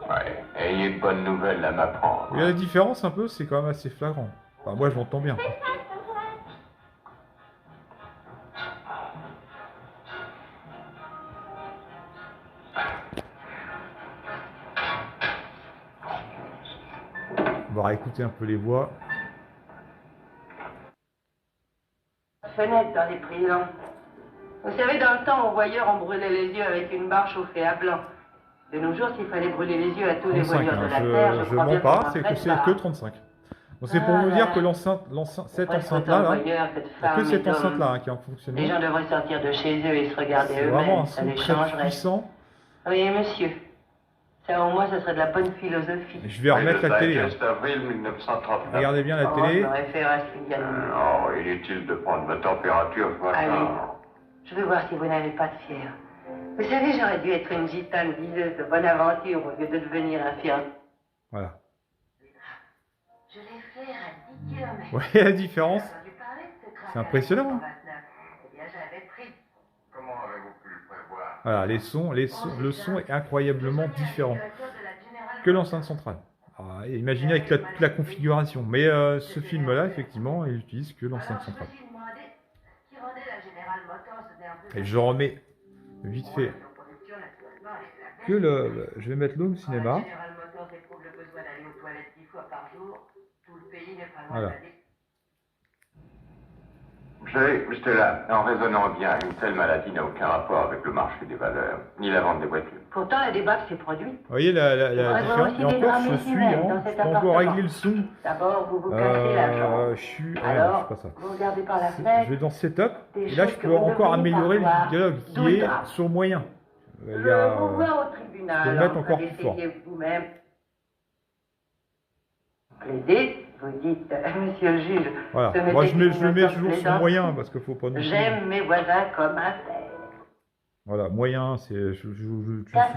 Ouais, ayez de bonnes nouvelles à m'apprendre. Et la différence un peu, c'est quand même assez flagrant. Enfin, moi, je m'entends bien. On va réécouter un peu les voix. Fenêtre dans les prisons. Vous savez, dans le temps, aux voyeurs, on brûlait les yeux avec une barre chauffée à blanc. De nos jours, s'il fallait brûler les yeux à tous les 35, voyeurs de hein. la terre, je Je crois bien mens qu'on pas, en c'est ferait que c'est pas. que 35. Donc c'est pour Ah vous là dire là. que cette Presque enceinte-là, autant de là, voyeurs que de il n'y a femmes que et cette d'hommes. enceinte-là hein, qui est en Les fonctionnement. gens devraient sortir de chez eux et se regarder C'est vraiment eux-mêmes, un ça son les très changerait. puissant. Oui, monsieur. Ça, au moins, ça serait de la bonne philosophie. Et je vais remettre la télé. Hein. Digest avril 1939. Regardez bien la Oh, télé. je m'aurais fait Rasputin. Oh, inutile de prendre ma température ce matin. Allez, je veux voir si vous n'avez pas de fièvre. Vous savez, j'aurais dû être une gitane diseuse de bonne aventure au lieu de devenir infirme. Voilà. Je l'ai fait à 10 km. Vous voyez la différence? C'est impressionnant. Hein. Eh bien, j'avais pris. Comment avez-vous pu le prévoir? Voilà, le son est incroyablement différent que l'enceinte centrale. Alors, imaginez avec toute la configuration. Mais ce film-là, effectivement, il utilise que l'enceinte centrale. Et je remets vite fait que je vais mettre l'home cinéma. Voilà. Vous savez, Stella, en raisonnant bien, une telle maladie n'a aucun rapport avec le marché des valeurs, ni la vente des voitures. Pourtant, la débarque s'est produite. Vous voyez la différence? Et encore, je suis je peux encore régler le son. D'abord, vous vous cassez la jambe. Je suis... Alors, c'est pas ça. vous regardez par la fenêtre. Je vais dans Setup. Des Et là, je choses peux que vous encore devriez améliorer pas le dialogue d'où qui le est drame. sur moyen. Il y Je a, vous vois au tribunal. je peux le mettre en encore train plus fort. d'essayer vous-même. Plaider, vous dites, monsieur le juge. Voilà. ce Moi, n'était je le qu'une mets méthode toujours sur plaisante. moyen parce qu'il faut pas nous... J'aime mes voisins comme un père. Voilà, moyen, c'est je suis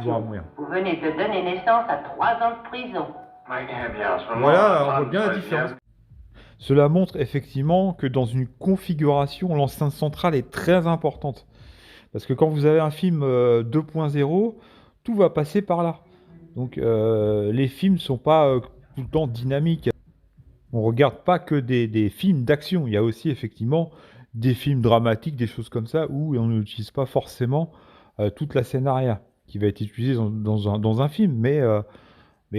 souvent à moyen. Vous venez de donner naissance à 3 ans de prison. Oui, eh bien, en ce moment, Voilà, on femme voit bien la très différence. Cela montre effectivement que dans une configuration, l'enceinte centrale est très importante. Parce que quand vous avez un film 2.0, tout va passer par là. Donc les films ne sont pas tout le temps dynamiques. On ne regarde pas que des films d'action. Il y a aussi effectivement des films dramatiques, des choses comme ça, où on n'utilise pas forcément toute la scène arrière qui va être utilisée dans un film, mais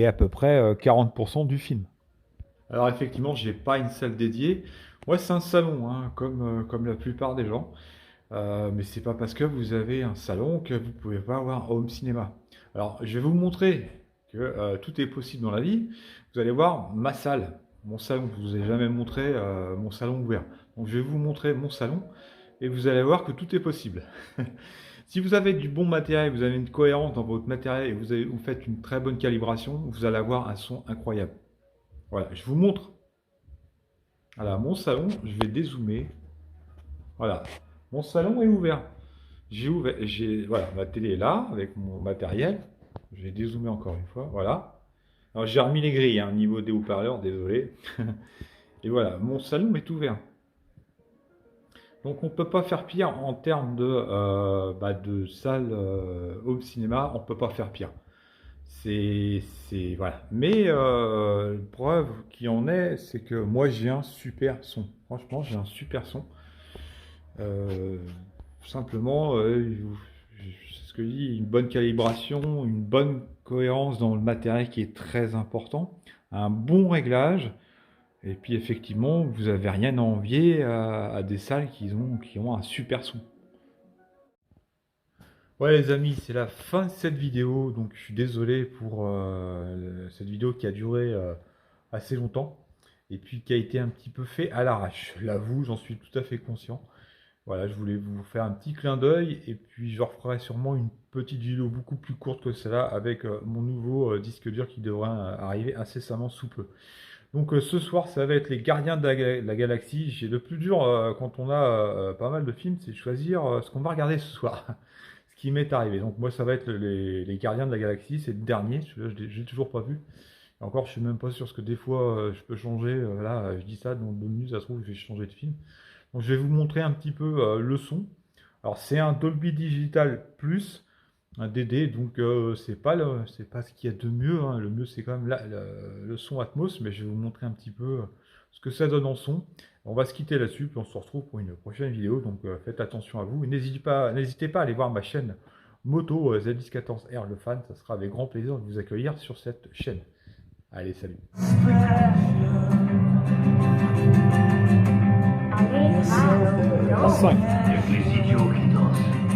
à peu près 40% du film. Alors effectivement, j'ai pas une salle dédiée. Moi, c'est un salon, hein, comme la plupart des gens. Mais c'est pas parce que vous avez un salon que vous pouvez pas avoir un home cinéma. Alors, je vais vous montrer que tout est possible dans la vie. Vous allez voir ma salle, mon salon. Je vous ai jamais montré mon salon ouvert. Donc, je vais vous montrer mon salon et vous allez voir que tout est possible. Si vous avez du bon matériel, vous avez une cohérence dans votre matériel et vous faites une très bonne calibration, vous allez avoir un son incroyable. Voilà, je vous montre. Voilà, mon salon, je vais dézoomer. Voilà, mon salon est ouvert. Voilà, ma télé est là avec mon matériel. Je vais dézoomer encore une fois, voilà. Alors j'ai remis les grilles, hein, niveau des haut-parleurs, désolé. Et voilà, mon salon est ouvert. Donc on ne peut pas faire pire en termes de salle home cinéma, on ne peut pas faire pire. Voilà. Mais preuve qui en est, c'est que moi j'ai un super son. Franchement, j'ai un super son. Simplement, c'est ce que je dis, une bonne calibration, une bonne cohérence dans le matériel qui est très important, un bon réglage, Et puis effectivement, vous avez rien à envier à des salles qui ont un super son. Ouais les amis, c'est la fin de cette vidéo, donc je suis désolé pour cette vidéo qui a duré assez longtemps et puis qui a été un petit peu fait à l'arrache. Je l'avoue, j'en suis tout à fait conscient. Voilà, je voulais vous faire un petit clin d'œil et puis je referai sûrement une petite vidéo beaucoup plus courte que celle-là avec mon nouveau disque dur qui devrait arriver incessamment sous peu. Donc ce soir, ça va être les Gardiens de la Galaxie. J'ai le plus dur quand on a pas mal de films, c'est de choisir ce qu'on va regarder ce soir. Ce qui m'est arrivé. Donc moi, ça va être les Gardiens de la Galaxie. C'est le dernier. Celui-là, je l'ai toujours pas vu. Et encore, je suis même pas sûr parce que des fois, je peux changer. Là, je dis ça dans 2 minutes, ça se trouve, je vais changer de film. Donc je vais vous montrer un petit peu le son. Alors c'est un Dolby Digital Plus, un DD, donc c'est pas ce qu'il y a de mieux, hein. Le mieux c'est quand même le son Atmos, mais je vais vous montrer un petit peu ce que ça donne en son. On va se quitter là-dessus, puis on se retrouve pour une prochaine vidéo, donc faites attention à vous. Et n'hésitez pas à aller voir ma chaîne Moto Z1014R le fan, ça sera avec grand plaisir de vous accueillir sur cette chaîne. Allez, salut. Allez, 5. Les idiots qui dansent.